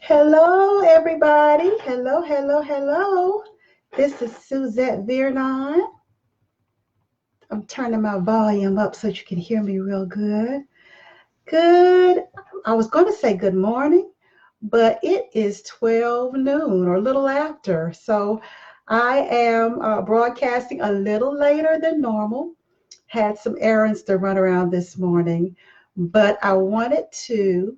Hello, everybody. Hello, hello, hello. This is Suzette Vearnon. I'm turning my volume up so you can hear me real good. Good. I was going to say good morning, but it is 12 noon or a little after. So I am broadcasting a little later than normal. Had some errands to run around this morning, but I wanted to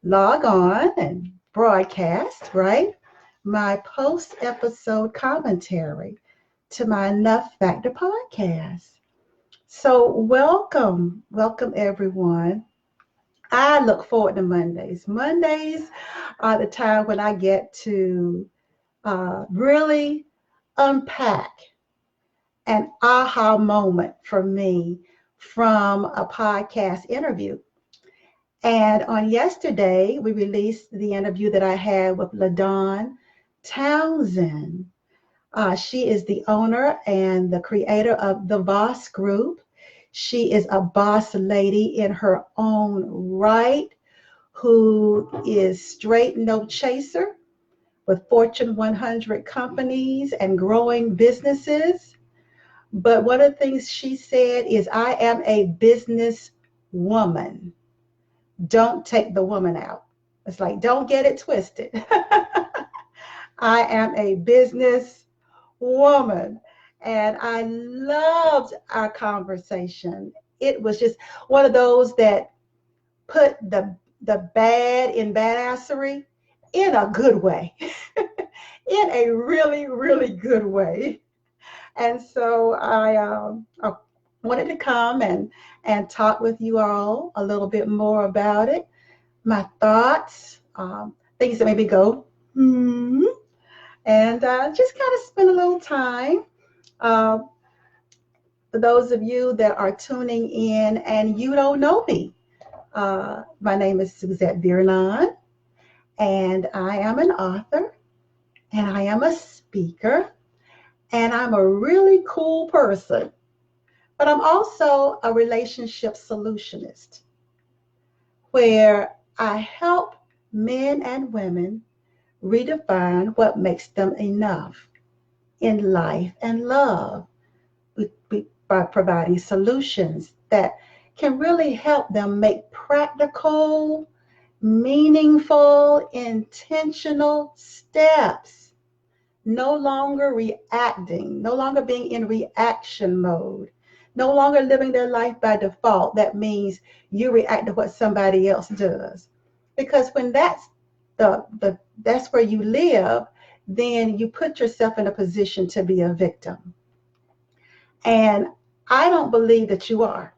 log on and broadcast, right? My post episode commentary to my Enough Factor podcast. So, welcome everyone. I look forward to Mondays. Mondays are the time when I get to really unpack an aha moment for me from a podcast interview. And on yesterday, we released the interview that I had with LaDawn Townsend. She is the owner and the creator of the Voss Group. She is a boss lady in her own right who is straight no chaser with Fortune 100 companies and growing businesses. But one of the things she said is, I am a business woman. Don't take the woman out. It's like, don't get it twisted. I am a business woman. And I loved our conversation. It was just one of those that put the bad in badassery in a good way, in a really, really good way. And so I wanted to come and talk with you all a little bit more about it, my thoughts, things that maybe go, and just kind of spend a little time. Uh, for those of you that are tuning in and you don't know me, my name is Suzette Vearnon, and I am an author, and I am a speaker, and I'm a really cool person. But I'm also a relationship solutionist where I help men and women redefine what makes them enough in life and love by providing solutions that can really help them make practical, meaningful, intentional steps. No longer reacting, no longer being in reaction mode, no longer living their life by default. That means you react to what somebody else does. Because when that's where you live, then you put yourself in a position to be a victim. And I don't believe that you are.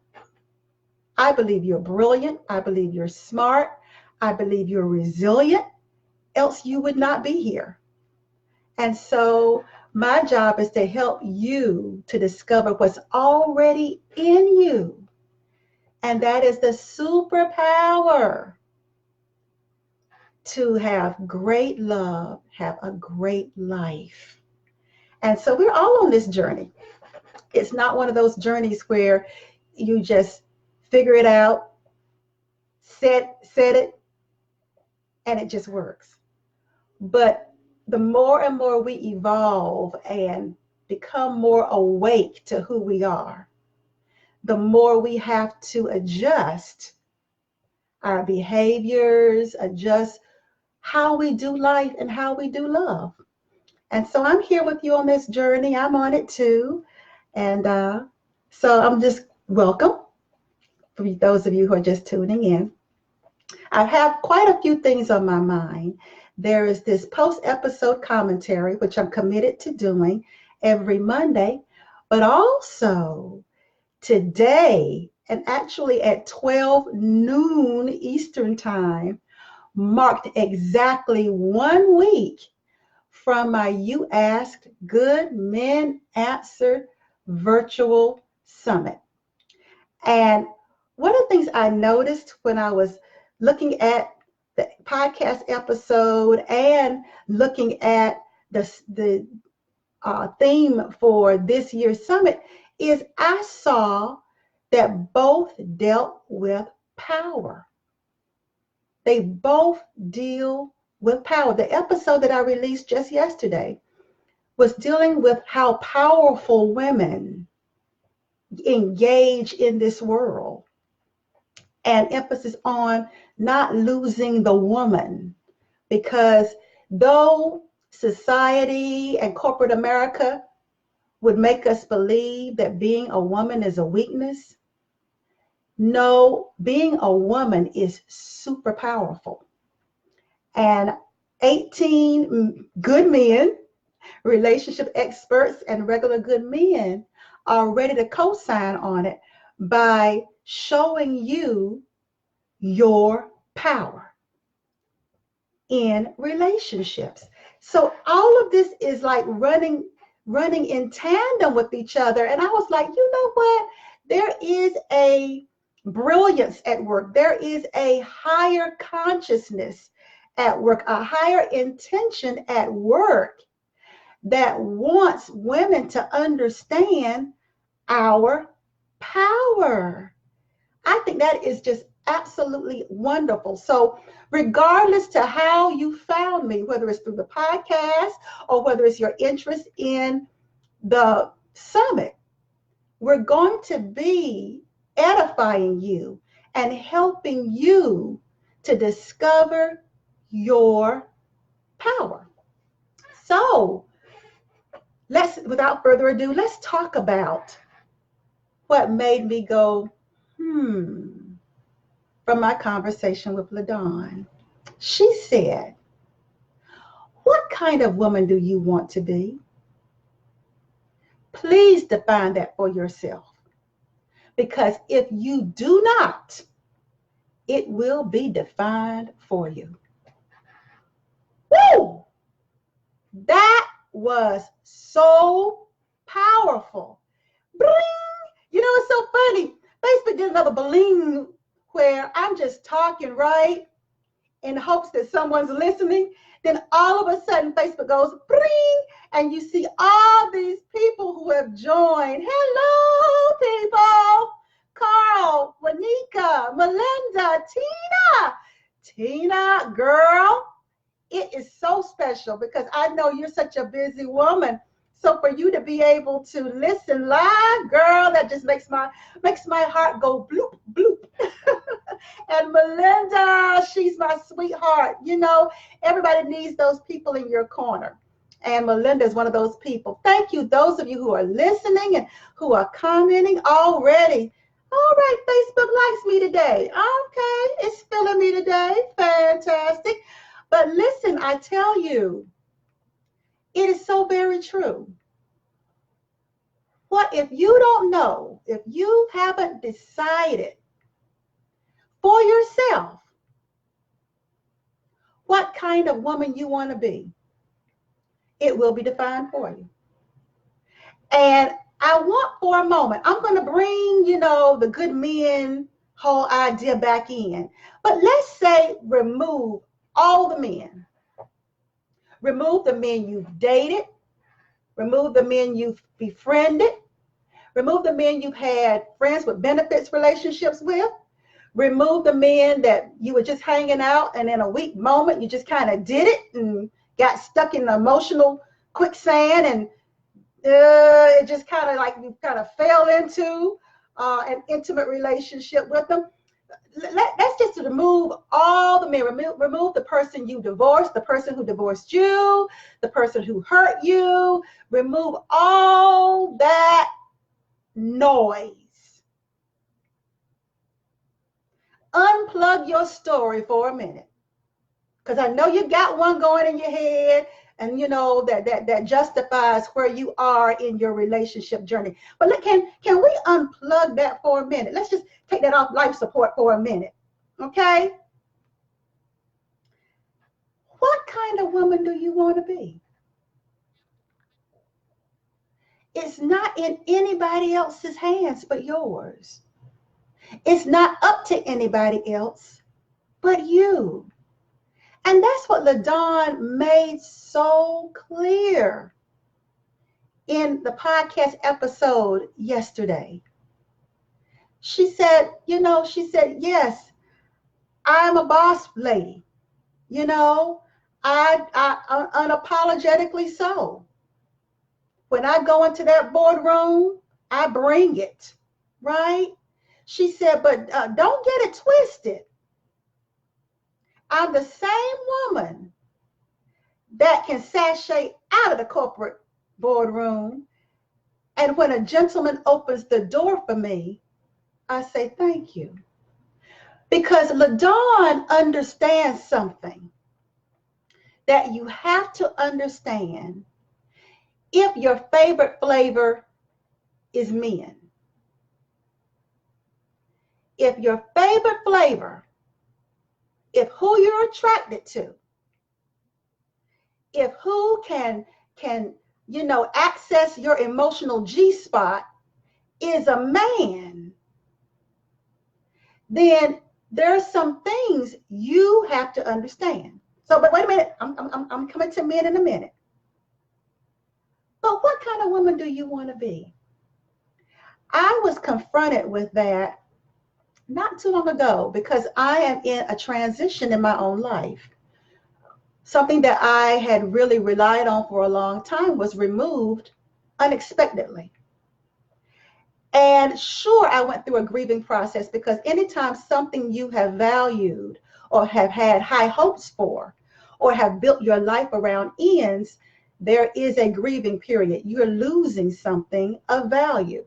I believe you're brilliant. I believe you're smart. I believe you're resilient. Else you would not be here. And so my job is to help you to discover what's already in you. And that is the superpower to have great love, have a great life. And so we're all on this journey. It's not one of those journeys where you just figure it out, set it, and it just works. But the more and more we evolve and become more awake to who we are, the more we have to adjust our behaviors, adjust how we do life and how we do love. And so I'm here with you on this journey. I'm on it too. And so I'm just welcome for those of you who are just tuning in. I have quite a few things on my mind. There is this post-episode commentary, which I'm committed to doing every Monday, but also today, and actually at 12 noon Eastern Time, marked exactly 1 week from my You Asked Good Men Answered virtual summit. And one of the things I noticed when I was looking at the podcast episode and looking at the theme for this year's summit is I saw that both dealt with power. They both deal with power. The episode that I released just yesterday was dealing with how powerful women engage in this world, and emphasis on not losing the woman, because though society and corporate America would make us believe that being a woman is a weakness, no, being a woman is super powerful. And 18 good men, relationship experts, and regular good men are ready to co-sign on it by showing you your power in relationships. So all of this is like running in tandem with each other. And I was like, you know what? There is a brilliance at work. There is a higher consciousness at work, a higher intention at work that wants women to understand our power. I think that is just absolutely wonderful. So regardless to how you found me, whether it's through the podcast or whether it's your interest in the summit, we're going to be edifying you and helping you to discover your power. So without further ado, let's talk about what made me go, from my conversation with LaDawn. She said, what kind of woman do you want to be? Please define that for yourself. Because if you do not, it will be defined for you. Woo! That was so powerful. Bling! You know, it's so funny. Facebook did another bling where I'm just talking, right, in hopes that someone's listening. Then all of a sudden, Facebook goes, bling, and you see all these people who have joined. Hello, people. Carl, Wanika, Melinda, Tina, girl. It is so special because I know you're such a busy woman. So for you to be able to listen live, girl, that just makes my heart go bloop, bloop. And Melinda, she's my sweetheart. You know, everybody needs those people in your corner. And Melinda is one of those people. Thank you, those of you who are listening and who are commenting already. All right, Facebook likes me today. Okay, it's feeling me today. Fantastic. But listen, I tell you, it is so very true. What if you don't know, if you haven't decided for yourself what kind of woman you want to be, it will be defined for you. And I want for a moment, I'm going to bring, the good men whole idea back in. But let's say remove all the men. Remove the men you've dated. Remove the men you've befriended. Remove the men you've had friends with benefits relationships with. Remove the men that you were just hanging out and in a weak moment, you just kind of did it and got stuck in the emotional quicksand, and it just kind of like you kind of fell into an intimate relationship with them. Let's just remove all the men. Remove the person you divorced, the person who divorced you, the person who hurt you. Remove all that noise. Unplug your story for a minute, because I know you got one going in your head, and that justifies where you are in your relationship journey. But can we unplug that for a minute? Let's just take that off life support for a minute, okay? What kind of woman do you want to be? It's not in anybody else's hands but yours. It's not up to anybody else but you. And that's what LaDawn made so clear in the podcast episode yesterday. She said, yes, I'm a boss lady. I unapologetically so. When I go into that boardroom, I bring it, right? She said, but don't get it twisted. I'm the same woman that can sashay out of the corporate boardroom. And when a gentleman opens the door for me, I say, thank you. Because LaDawn understands something that you have to understand if your favorite flavor is men. If your favorite flavor, if who you're attracted to, if who can access your emotional G spot is a man, then there's some things you have to understand. So, but wait a minute, I'm coming to men in a minute. But what kind of woman do you want to be? I was confronted with that not too long ago because I am in a transition in my own life. Something that I had really relied on for a long time was removed unexpectedly. And sure, I went through a grieving process because anytime something you have valued or have had high hopes for or have built your life around ends, there is a grieving period. You're losing something of value.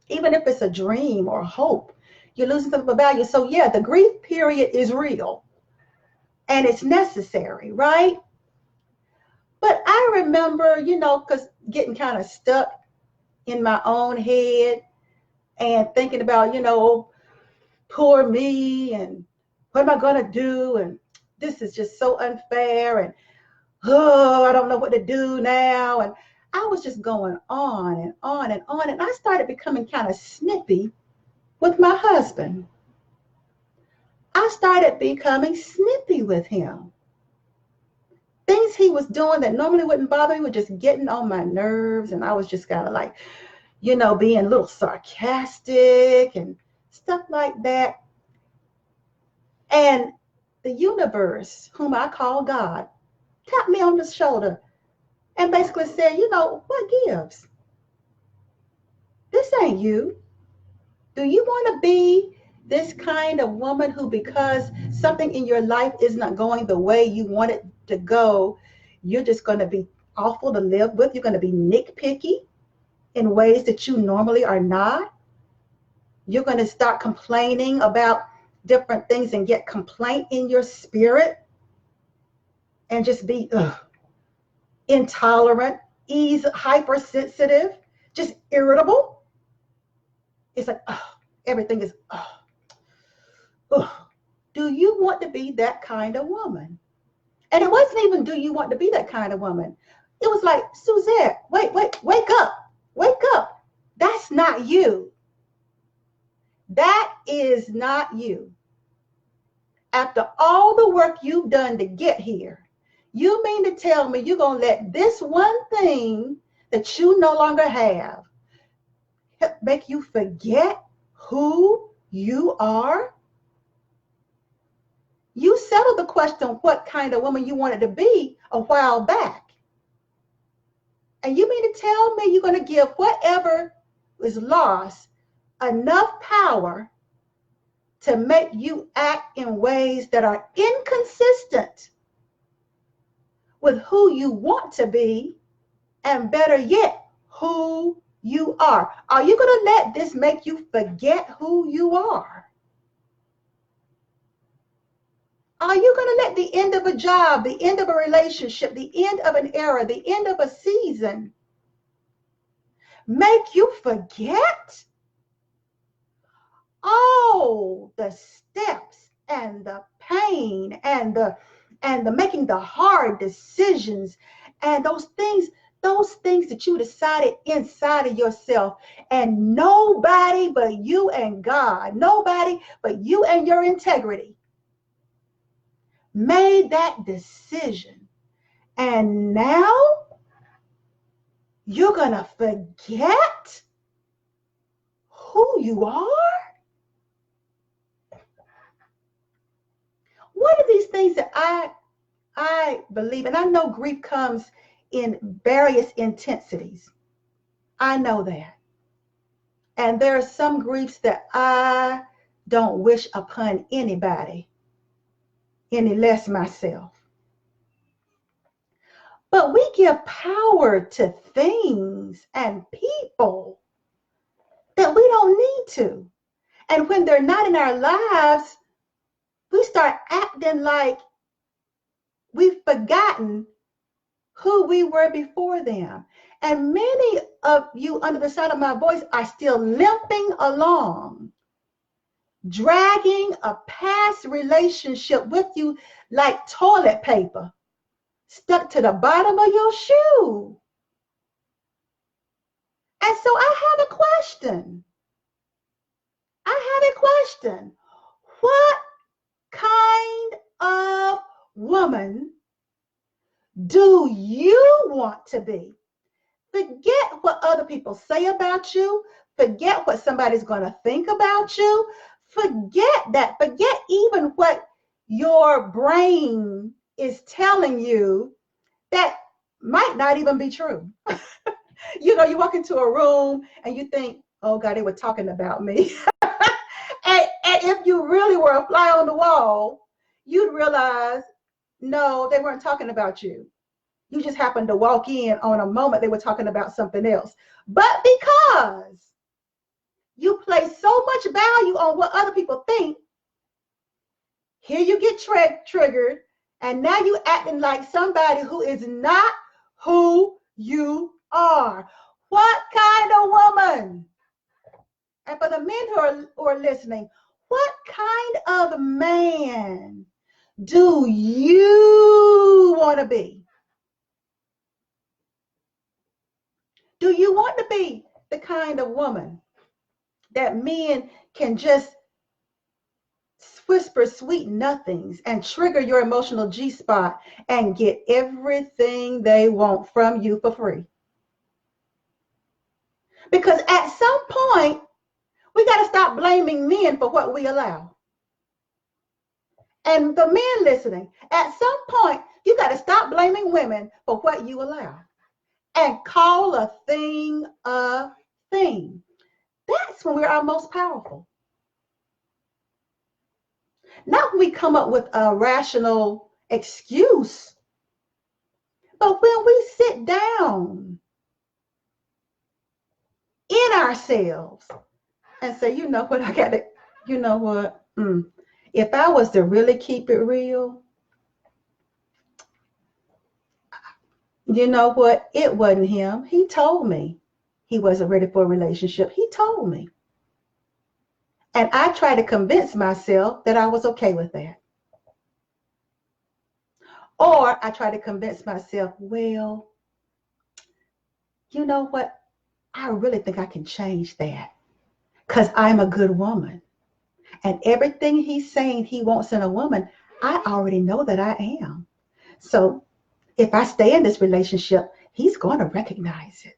Even if it's a dream or hope, you're losing something of value. So yeah, the grief period is real and it's necessary, right? But I remember, because getting kind of stuck in my own head and thinking about, poor me and what am I going to do? And this is just so unfair. And, I don't know what to do now. And I was just going on and on and on. And I started becoming kind of snippy with my husband. I started becoming snippy with him. Things he was doing that normally wouldn't bother me were just getting on my nerves. And I was just kind of like, being a little sarcastic and stuff like that. And the universe, whom I call God, tapped me on the shoulder and basically said, what gives? This ain't you. Do you want to be this kind of woman who, because something in your life is not going the way you want it to go, you're just going to be awful to live with? You're going to be nitpicky in ways that you normally are not? You're going to start complaining about different things and get complaint in your spirit and just be intolerant, hypersensitive, just irritable? It's like, everything is, do you want to be that kind of woman? And it wasn't even, do you want to be that kind of woman? It was like, Suzette, wake up. That's not you. That is not you. After all the work you've done to get here, you mean to tell me you're going to let this one thing that you no longer have make you forget who you are? You settled the question what kind of woman you wanted to be a while back. And you mean to tell me you're going to give whatever is lost enough power to make you act in ways that are inconsistent with who you want to be, and better yet, who you are? Are you going to let this make you forget who you are? Are you going to let the end of a job, the end of a relationship, the end of an era, the end of a season make you forget all the steps and the pain and the making the hard decisions and those things that you decided inside of yourself, and nobody but you and God, nobody but you and your integrity made that decision, and now you're gonna forget who you are? What are these things that I believe, and I know grief comes in various intensities. I know that. And there are some griefs that I don't wish upon anybody, any less myself. But we give power to things and people that we don't need to. And when they're not in our lives, we start acting like we've forgotten who we were before them. And many of you under the sound of my voice are still limping along, dragging a past relationship with you like toilet paper stuck to the bottom of your shoe. And so I have a question. What kind of woman do you want to be? Forget what other people say about you. Forget what somebody's going to think about you. Forget that. Forget even what your brain is telling you that might not even be true. You walk into a room and you think, oh God, they were talking about me. And if you really were a fly on the wall, you'd realize, no, they weren't talking about you. You just happened to walk in on a moment they were talking about something else. But because you place so much value on what other people think, here you get triggered, and now you acting like somebody who is not who you are. What kind of woman? And for the men who are listening, what kind of man do you want to be? Do you want to be the kind of woman that men can just whisper sweet nothings and trigger your emotional G-spot and get everything they want from you for free? Because at some point, we got to stop blaming men for what we allow. And the men listening, at some point, you got to stop blaming women for what you allow and call a thing a thing. That's when we're our most powerful. Not when we come up with a rational excuse, but when we sit down in ourselves and say, you know what, if I was to really keep it real, you know what, it wasn't him. He told me he wasn't ready for a relationship. He told me. And I tried to convince myself that I was okay with that. Or I tried to convince myself, well, you know what, I really think I can change that because I'm a good woman. And everything he's saying he wants in a woman, I already know that I am. So if I stay in this relationship, he's going to recognize it,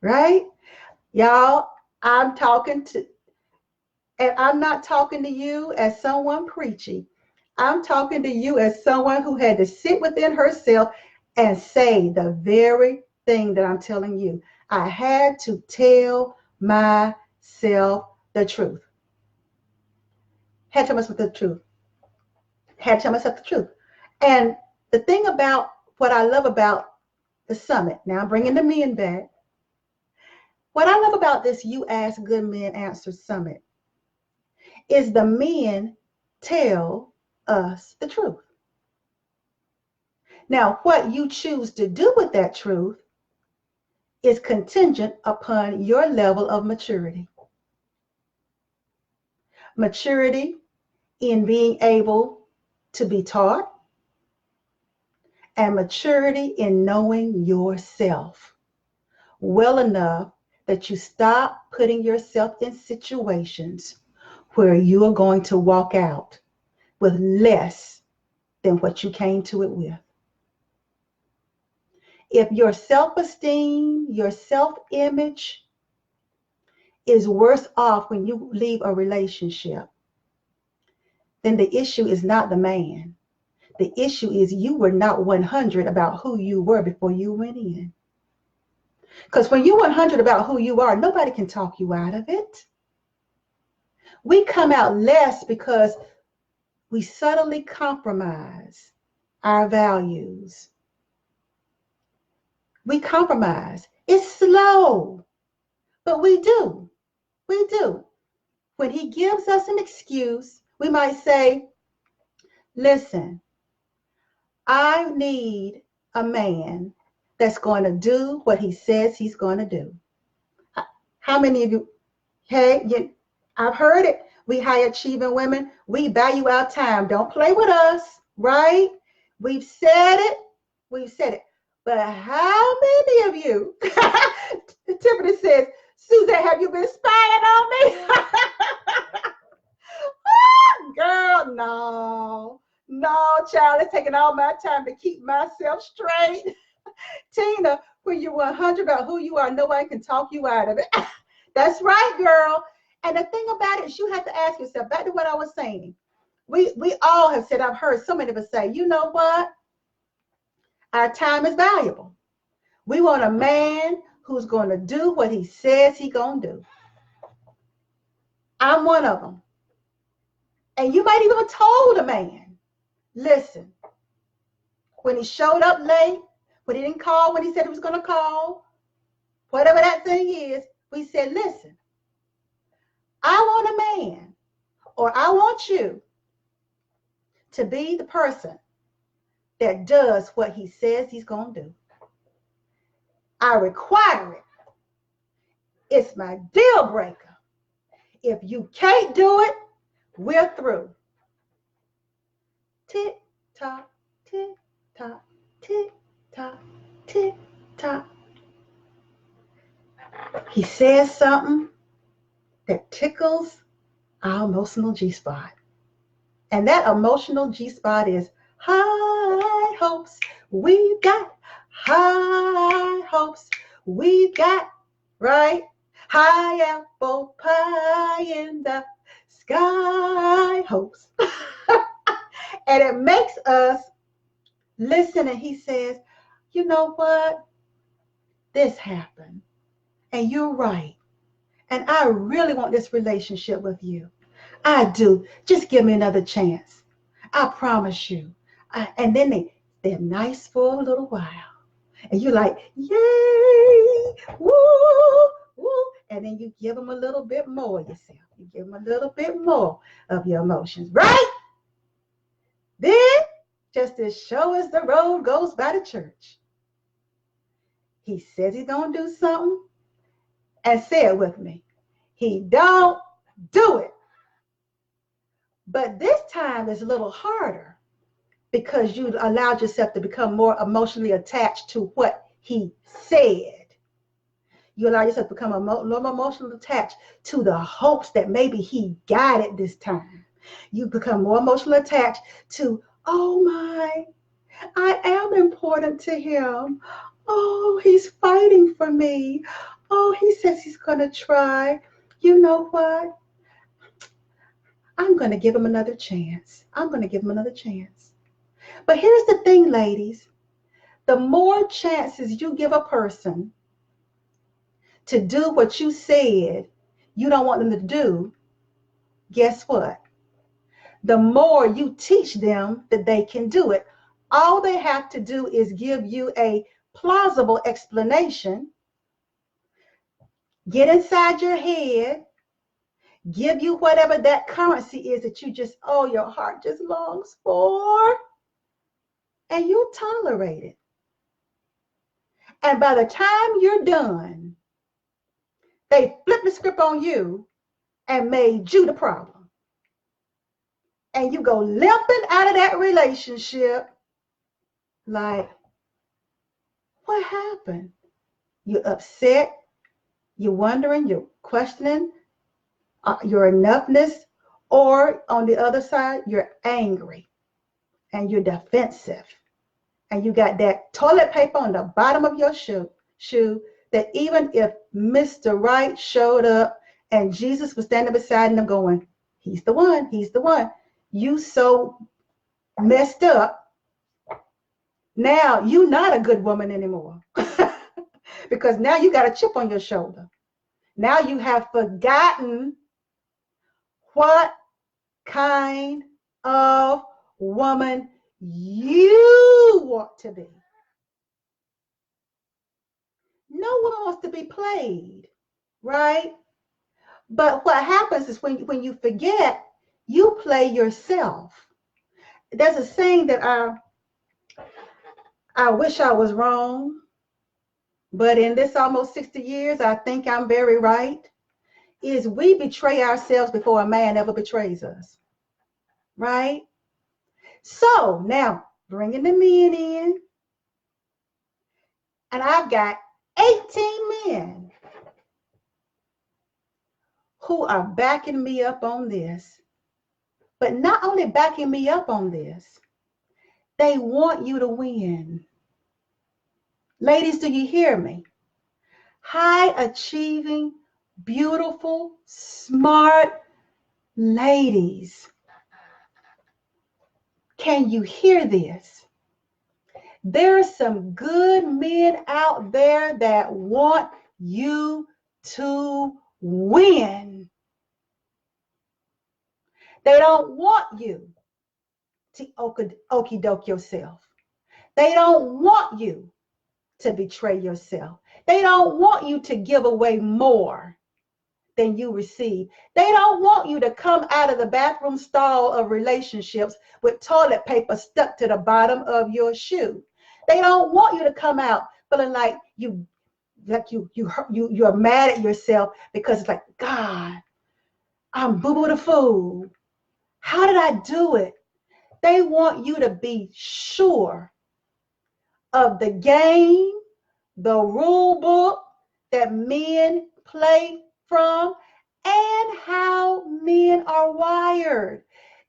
right? Y'all, and I'm not talking to you as someone preachy. I'm talking to you as someone who had to sit within herself and say the very thing that I'm telling you. I had to tell myself the truth. Had to tell myself the truth. Had to tell myself the truth. And the thing about what I love about the summit, now I'm bringing the men back. What I love about this You Ask Good Men Answer Summit is the men tell us the truth. Now, what you choose to do with that truth is contingent upon your level of maturity. Maturity in being able to be taught, and maturity in knowing yourself well enough that you stop putting yourself in situations where you are going to walk out with less than what you came to it with. If your self-esteem, your self-image is worse off when you leave a relationship, then the issue is not the man. The issue is you were not 100 about who you were before you went in. Because when you're 100 about who you are, nobody can talk you out of it. We come out less because we subtly compromise our values. We compromise. It's slow, but we do. We do. When he gives us an excuse, we might say, listen, I need a man that's going to do what he says he's going to do. How many of you, hey, I've heard it. We high achieving women, we value our time. Don't play with us, right? We've said it. We've said it. But how many of you, Tiffany says, Suzette, have you been spying on me? Girl, no. No, child, it's taking all my time to keep myself straight. Tina, when you're 100 about who you are, nobody can talk you out of it. That's right, girl. And the thing about it is you have to ask yourself, back to what I was saying. We all have said, I've heard so many of us say, you know what? Our time is valuable. We want a man who's going to do what he says he's going to do. I'm one of them. And you might even have told a man, listen, when he showed up late, when he didn't call when he said he was going to call, whatever that thing is, we said, listen, I want a man, or I want you to be the person that does what he says he's going to do. I require it. It's my deal breaker. If you can't do it, we're through. Tick tock, tick tock, tick tock, tick tock. He says something that tickles our emotional G-spot. And that emotional G-spot is high hopes. We've got high hopes. We've got, right? High apple pie in the sky hopes. And it makes us listen, and he says, you know what? This happened. And you're right. And I really want this relationship with you. I do. Just give me another chance. I promise you. And then they're nice for a little while. And you're like, yay, woo, woo. And then you give them a little bit more yourself. You give them a little bit more of your emotions, right? Then, just as sure as the road goes by the church, he says he's going to do something, and say it with me. He don't do it. But this time is a little harder because you allowed yourself to become more emotionally attached to what he said. You allow yourself to become a little more emotionally attached to the hopes that maybe he got it this time. You become more emotionally attached to, oh my, I am important to him. Oh, he's fighting for me. Oh, he says he's going to try. You know what? I'm going to give him another chance. I'm going to give him another chance. But here's the thing, ladies. The more chances you give a person to do what you said you don't want them to do, guess what? The more you teach them that they can do it. All they have to do is give you a plausible explanation, get inside your head, give you whatever that currency is that you just, oh, your heart just longs for, and you'll tolerate it. And by the time you're done, they flip the script on you and made you the problem. And you go limping out of that relationship like, what happened? You're upset, you're wondering, you're questioning your enoughness, or on the other side, you're angry and you're defensive. And you got that toilet paper on the bottom of your shoe that even if Mr. Right showed up and Jesus was standing beside him going, he's the one, you so messed up Now you're not a good woman anymore because now you got a chip on your shoulder. Now you have forgotten what kind of woman you want to be. No one wants to be played, right? But what happens is when you forget, you play yourself. There's a saying that I wish I was wrong, but in this almost 60 years, I think I'm very right, is we betray ourselves before a man ever betrays us, right? So now, bringing the men in, and I've got 18 men who are backing me up on this, but not only backing me up on this, they want you to win. Ladies, do you hear me? High achieving, beautiful, smart ladies. Can you hear this? There are some good men out there that want you to win. They don't want you to okie doke yourself. They don't want you to betray yourself. They don't want you to give away more than you receive. They don't want you to come out of the bathroom stall of relationships with toilet paper stuck to the bottom of your shoe. They don't want you to come out feeling like you're mad at yourself because it's like, God, I'm boo-boo the fool. How did I do it? They want you to be sure of the game, the rule book that men play from, and how men are wired.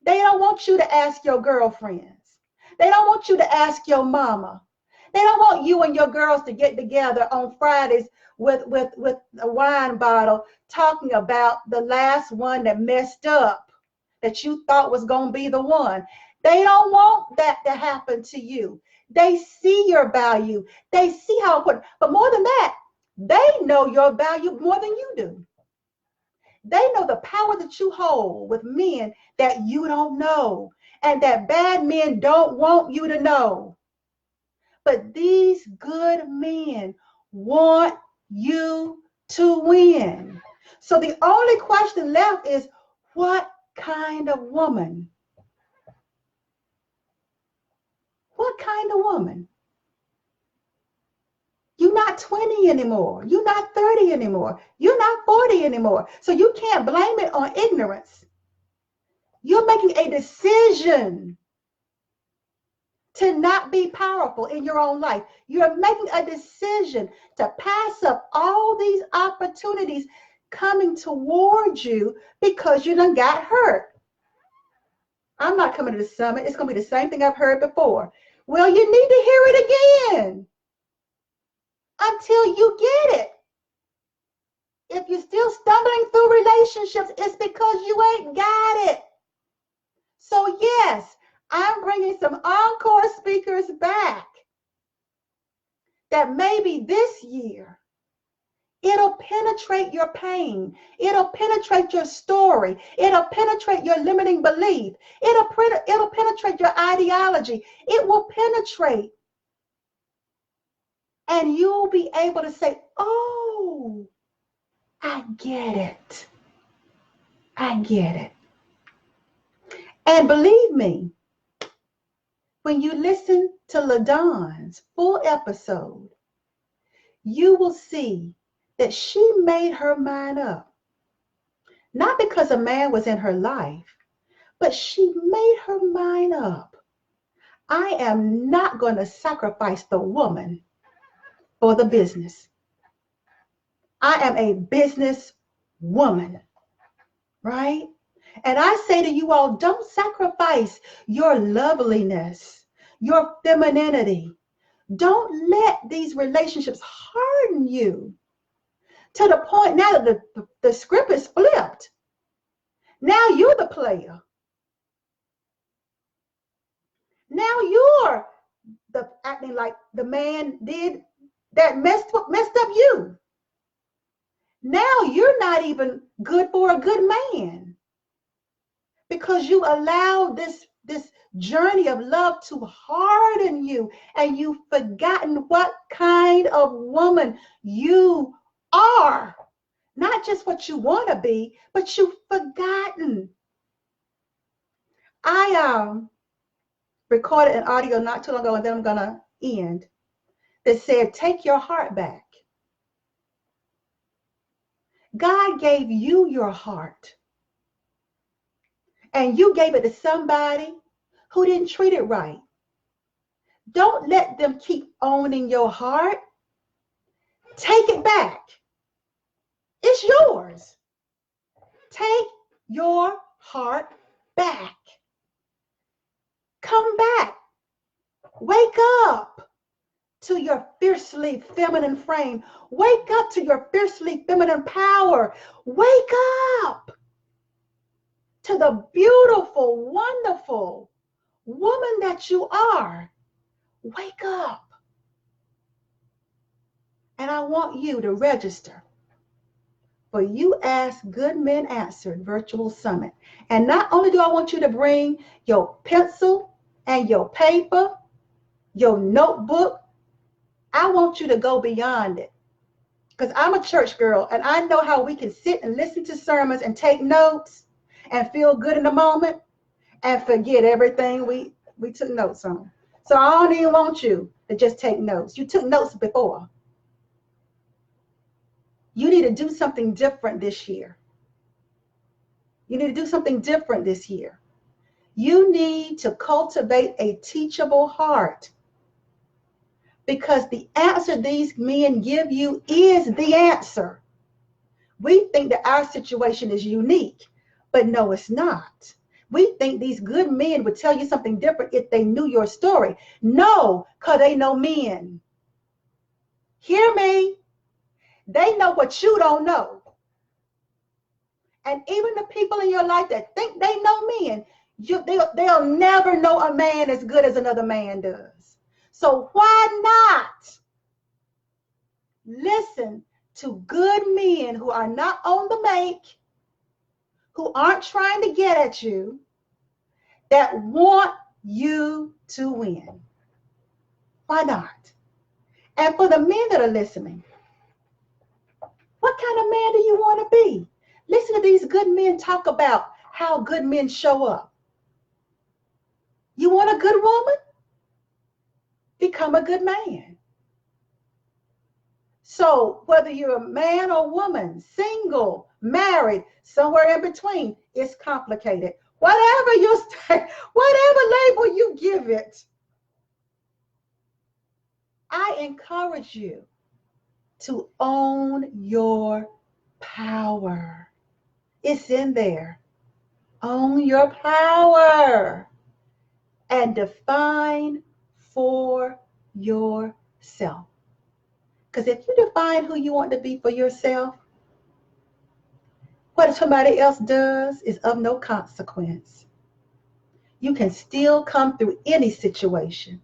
They don't want you to ask your girlfriends. They don't want you to ask your mama. They don't want you and your girls to get together on Fridays with a wine bottle talking about the last one that messed up that you thought was going to be the one. They don't want that to happen to you. They see your value. They see how important. But more than that, they know your value more than you do. They know the power that you hold with men that you don't know and that bad men don't want you to know. But these good men want you to win. So the only question left is, what kind of woman? What kind of woman? You're not 20 anymore. You're not 30 anymore. You're not 40 anymore. So you can't blame it on ignorance. You're making a decision to not be powerful in your own life. You're making a decision to pass up all these opportunities coming towards you because you done got hurt. I'm not coming to the summit. It's going to be the same thing I've heard before. Well, you need to hear it again until you get it. If you're still stumbling through relationships, it's because you ain't got it. So yes, I'm bringing some encore speakers back that maybe this year, it'll penetrate your pain. It'll penetrate your story. It'll penetrate your limiting belief. It'll penetrate your ideology. It will penetrate. And you'll be able to say, oh, I get it. I get it. And believe me, when you listen to LaDon's full episode, you will see that she made her mind up. Not because a man was in her life, but she made her mind up. I am not going to sacrifice the woman for the business. I am a business woman, right? And I say to you all, don't sacrifice your loveliness, your femininity. Don't let these relationships harden you to the point now that the script is flipped. Now you're the player. Now you're acting like the man did that messed up you. Now you're not even good for a good man because you allowed this journey of love to harden you, and you've forgotten what kind of woman you are. Not just what you want to be, but you've forgotten. I recorded an audio not too long ago, and then I'm going to end, that said, take your heart back. God gave you your heart, and you gave it to somebody who didn't treat it right. Don't let them keep owning your heart. Take it back. It's yours. Take your heart back. Come back. Wake up to your fiercely feminine frame. Wake up to your fiercely feminine power. Wake up to the beautiful, wonderful woman that you are. Wake up. And I want you to register for You Ask Good Men Answered Virtual Summit. And not only do I want you to bring your pencil and your paper, your notebook, I want you to go beyond it. Because I'm a church girl, and I know how we can sit and listen to sermons and take notes and feel good in the moment and forget everything we took notes on. So I don't even want you to just take notes. You took notes before. You need to do something different this year. You need to do something different this year. You need to cultivate a teachable heart, because the answer these men give you is the answer. We think that our situation is unique, but no, it's not. We think these good men would tell you something different if they knew your story. No, because they know men. Hear me? They know what you don't know. And even the people in your life that think they know men, they'll never know a man as good as another man does. So why not listen to good men who are not on the make, who aren't trying to get at you, that want you to win? Why not? And for the men that are listening, what kind of man do you want to be? Listen to these good men talk about how good men show up. You want a good woman? Become a good man. So whether you're a man or woman, single, married, somewhere in between, it's complicated. Whatever you say, whatever label you give it, I encourage you to own your power. It's in there. Own your power and define for yourself. Because if you define who you want to be for yourself, what somebody else does is of no consequence. You can still come through any situation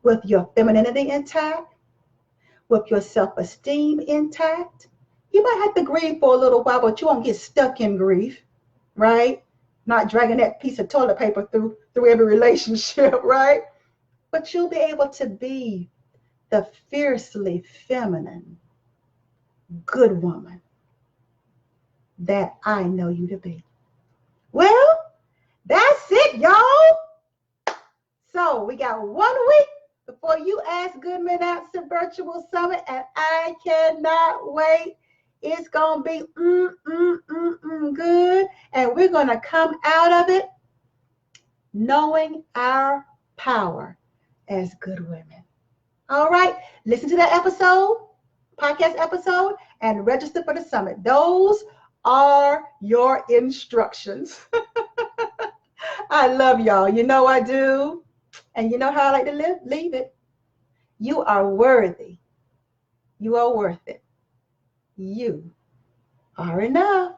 with your femininity intact, with your self-esteem intact. You might have to grieve for a little while, but you won't get stuck in grief, right? Not dragging that piece of toilet paper through every relationship, right? But you'll be able to be the fiercely feminine, good woman that I know you to be. Well, that's it, y'all. So we got 1 week before You Ask Good Men Answer Virtual Summit, and I cannot wait. It's going to be good, and we're going to come out of it knowing our power as good women. All right, listen to that podcast episode, and register for the summit. Those are your instructions. I love y'all. You know I do. And you know how I like to leave it. You are worthy. You are worth it. You are enough.